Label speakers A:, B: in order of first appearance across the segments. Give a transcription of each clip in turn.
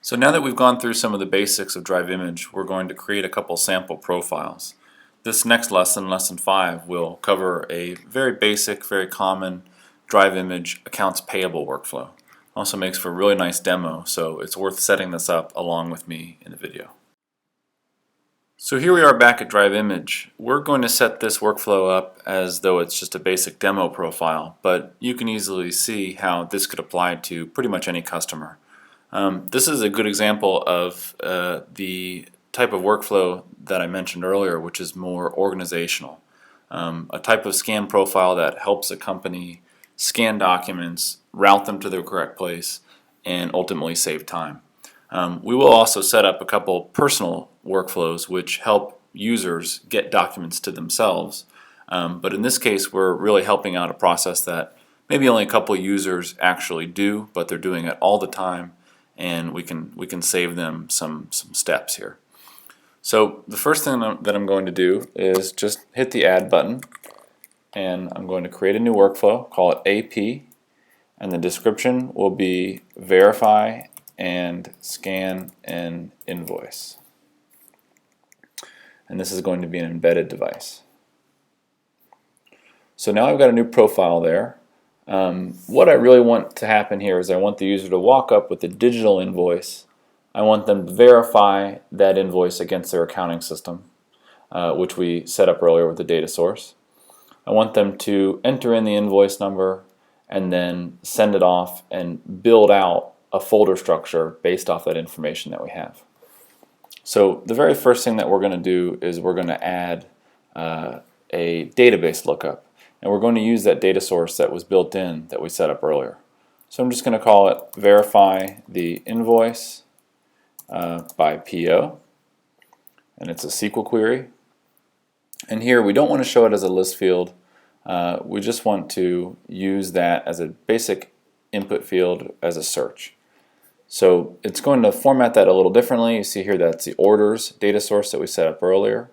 A: So now that we've gone through some of the basics of Drive Image, we're going to create a couple sample profiles. This next lesson, lesson 5, will cover a very basic, very common Drive Image accounts payable workflow. Also makes for a really nice demo, so it's worth setting this up along with me in the video. So here we are back at Drive Image. We're going to set this workflow up as though it's just a basic demo profile, but you can easily see how this could apply to pretty much any customer. This is a good example of the type of workflow that I mentioned earlier, which is more organizational. A type of scan profile that helps a company scan documents, route them to the correct place, and ultimately save time. We will also set up a couple personal workflows which help users get documents to themselves. But in this case, we're really helping out a process that maybe only a couple users actually do, but they're doing it all the time, and we can save them some steps here. So the first thing that I'm going to do is just hit the Add button, and I'm going to create a new workflow, call it AP, and the description will be verify and scan an invoice. And this is going to be an embedded device. So now I've got a new profile there. What I really want to happen here is I want the user to walk up with a digital invoice. I want them to verify that invoice against their accounting system, which we set up earlier with the data source. I want them to enter in the invoice number and then send it off and build out a folder structure based off that information that we have. So the very first thing that we're going to do is we're going to add a database lookup, and we're going to use that data source that was built in that we set up earlier. So I'm just going to call it verify the invoice by PO, and it's a SQL query. And here we don't want to show it as a list field. We just want to use that as a basic input field as a search. So it's going to format that a little differently. You see here that's the orders data source that we set up earlier.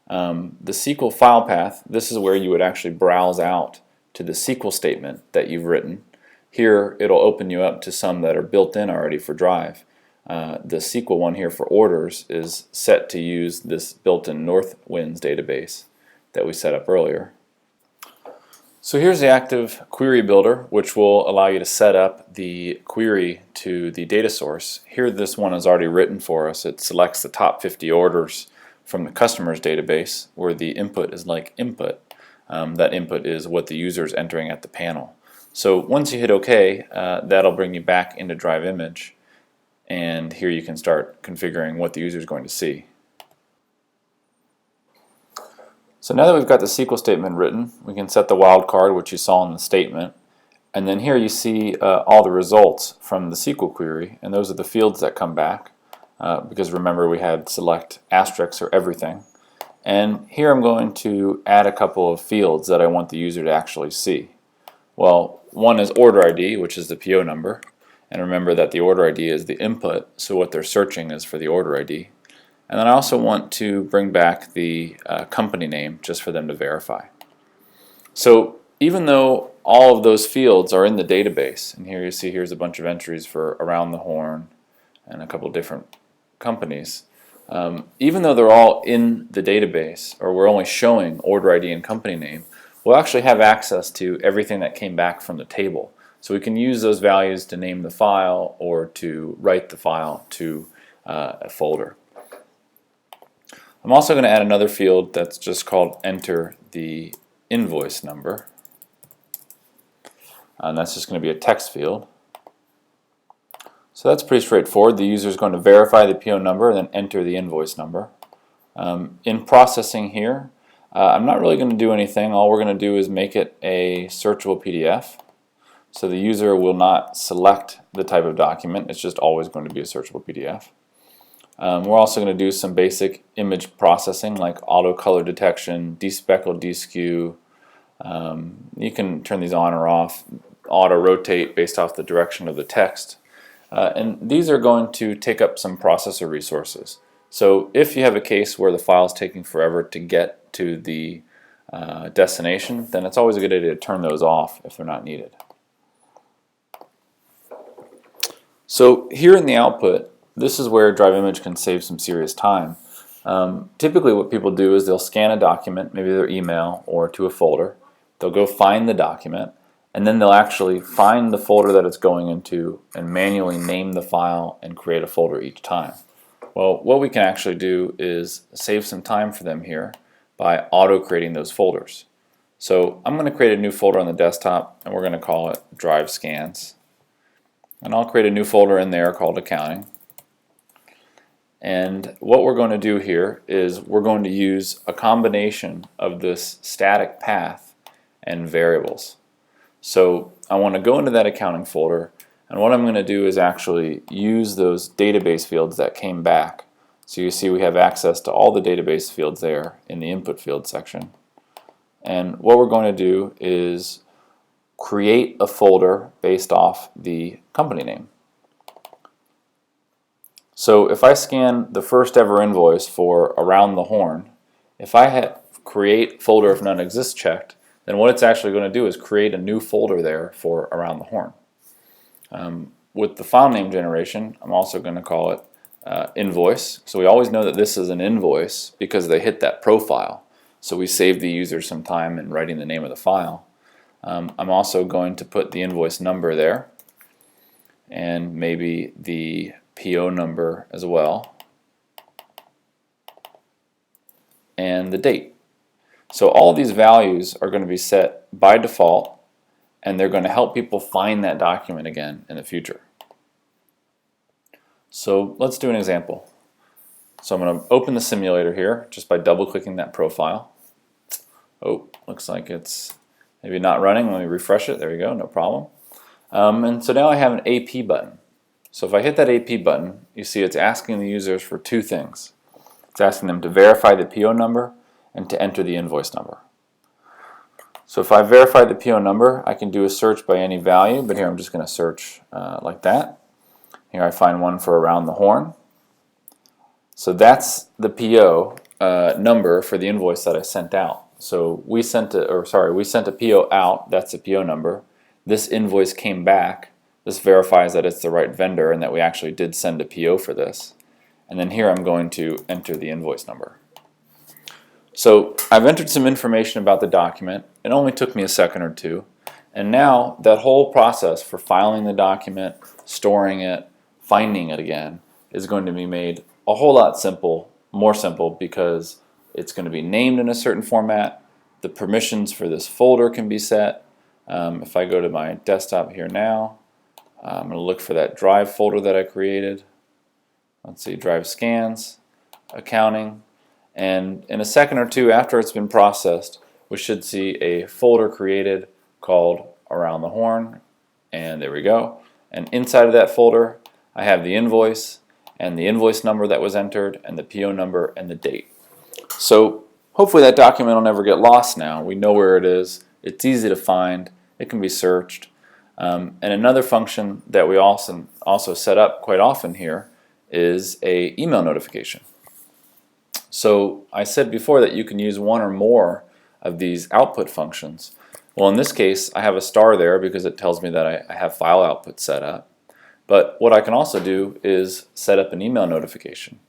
A: The SQL file path, this is where you would actually browse out to the SQL statement that you've written. Here it'll open you up to some that are built in already for Drive. The SQL one here for orders is set to use this built-in Northwinds database that we set up earlier. So here's the active query builder, which will allow you to set up the query to the data source. Here this one is already written for us. It selects the top 50 orders from the customer's database, where the input is like input. That input is what the user is entering at the panel. So once you hit OK, that'll bring you back into Drive Image, and here you can start configuring what the user is going to see. So now that we've got the SQL statement written, we can set the wildcard, which you saw in the statement, and then here you see all the results from the SQL query, and those are the fields that come back, because remember we had select asterisks or everything. And here I'm going to add a couple of fields that I want the user to actually see. Well, one is order ID, which is the PO number, and remember that the order ID is the input, so what they're searching is for the order ID. And then I also want to bring back the company name just for them to verify. So even though all of those fields are in the database, and here you see here's a bunch of entries for Around the Horn and a couple different companies, even though they're all in the database, or we're only showing order ID and company name, we'll actually have access to everything that came back from the table. So we can use those values to name the file or to write the file to a folder. I'm also going to add another field that's just called enter the invoice number, and that's just going to be a text field. So that's pretty straightforward. The user is going to verify the PO number and then enter the invoice number. In processing here, I'm not really going to do anything. All we're going to do is make it a searchable PDF. So the user will not select the type of document. It's just always going to be a searchable PDF. We're also going to do some basic image processing like auto color detection, despeckle, deskew. You can turn these on or off, auto rotate based off the direction of the text. And these are going to take up some processor resources. So if you have a case where the file is taking forever to get to the destination, then it's always a good idea to turn those off if they're not needed. So here in the output, this is where Drive Image can save some serious time. Typically what people do is they'll scan a document, maybe their email or to a folder. They'll go find the document, and then they'll actually find the folder that it's going into and manually name the file and create a folder each time. Well, what we can actually do is save some time for them here by auto-creating those folders. So I'm going to create a new folder on the desktop, and we're going to call it Drive Scans. And I'll create a new folder in there called Accounting. And what we're going to do here is we're going to use a combination of this static path and variables. So I want to go into that accounting folder, and what I'm going to do is actually use those database fields that came back. So you see we have access to all the database fields there in the input field section. And what we're going to do is create a folder based off the company name. So if I scan the first ever invoice for Around the Horn, if I had create folder if none exists checked, then what it's actually going to do is create a new folder there for Around the Horn. With the file name generation, I'm also going to call it invoice. So we always know that this is an invoice because they hit that profile. So we save the user some time in writing the name of the file. I'm also going to put the invoice number there, and maybe the PO number as well, and the date. So all these values are going to be set by default, and they're going to help people find that document again in the future. So let's do an example. So I'm going to open the simulator here just by double clicking that profile. Oh, looks like it's maybe not running. Let me refresh it. There we go, no problem. And so now I have an AP button. So if I hit that AP button, you see it's asking the users for two things. It's asking them to verify the PO number and to enter the invoice number. So if I verify the PO number, I can do a search by any value, but here I'm just going to search like that. Here I find one for Around the Horn. So that's the PO number for the invoice that I sent out. So we sent a PO out, that's the PO number. This invoice came back. This verifies that it's the right vendor and that we actually did send a PO for this. And then here I'm going to enter the invoice number. So I've entered some information about the document. It only took me a second or two. And now that whole process for filing the document, storing it, finding it again is going to be made a whole lot more simple because it's going to be named in a certain format. The permissions for this folder can be set. If I go to my desktop here now, I'm going to look for that Drive folder that I created. Let's see, Drive Scans, Accounting, and in a second or two after it's been processed, we should see a folder created called Around the Horn, and there we go. And inside of that folder, I have the invoice and the invoice number that was entered and the PO number and the date. So hopefully that document will never get lost now. We know where it is. It's easy to find. It can be searched. And another function that we also set up quite often here is a email notification. So I said before that you can use one or more of these output functions. Well, in this case, I have a star there because it tells me that I have file output set up. But what I can also do is set up an email notification.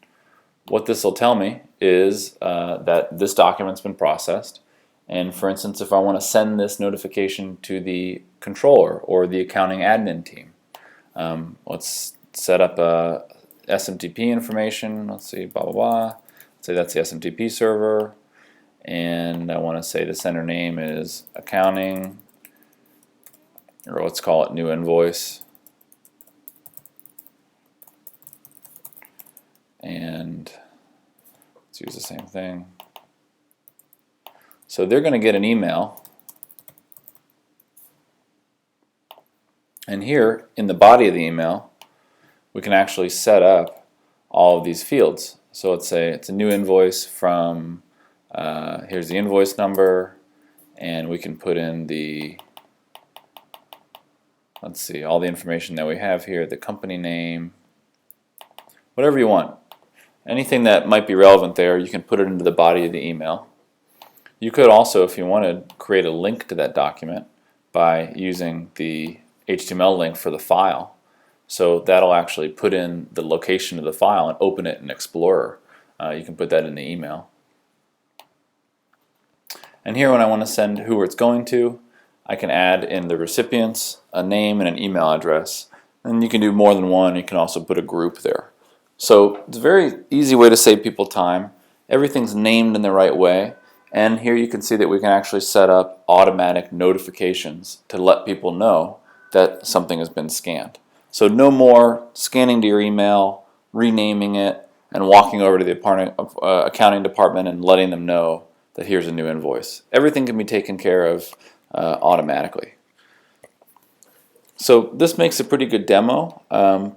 A: What this will tell me is that this document's been processed. And for instance, if I want to send this notification to the controller or the accounting admin team, let's set up a SMTP information. Let's see, blah, blah, blah. Let's say that's the SMTP server. And I want to say the sender name is accounting, or let's call it new invoice. And let's use the same thing. So they're going to get an email, and here in the body of the email we can actually set up all of these fields. So let's say it's a new invoice from, here's the invoice number, and we can put in the, let's see, all the information that we have here, the company name, whatever you want. Anything that might be relevant there, you can put it into the body of the email. You could also, if you wanted, create a link to that document by using the HTML link for the file. So that'll actually put in the location of the file and open it in Explorer. You can put that in the email. And here when I want to send who it's going to, I can add in the recipients a name and an email address. And you can do more than one. You can also put a group there. So it's a very easy way to save people time. Everything's named in the right way. And here you can see that we can actually set up automatic notifications to let people know that something has been scanned. So no more scanning to your email, renaming it, and walking over to the accounting department and letting them know that here's a new invoice. Everything can be taken care of automatically. So this makes a pretty good demo,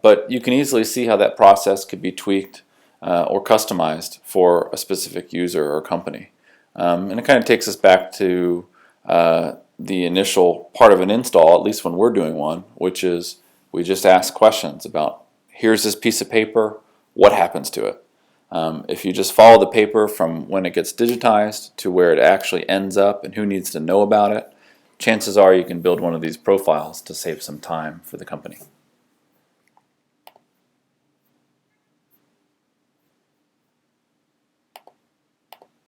A: but you can easily see how that process could be tweaked or customized for a specific user or company. And it kind of takes us back to the initial part of an install, at least when we're doing one, which is we just ask questions about, here's this piece of paper, what happens to it? If you just follow the paper from when it gets digitized to where it actually ends up and who needs to know about it, chances are you can build one of these profiles to save some time for the company.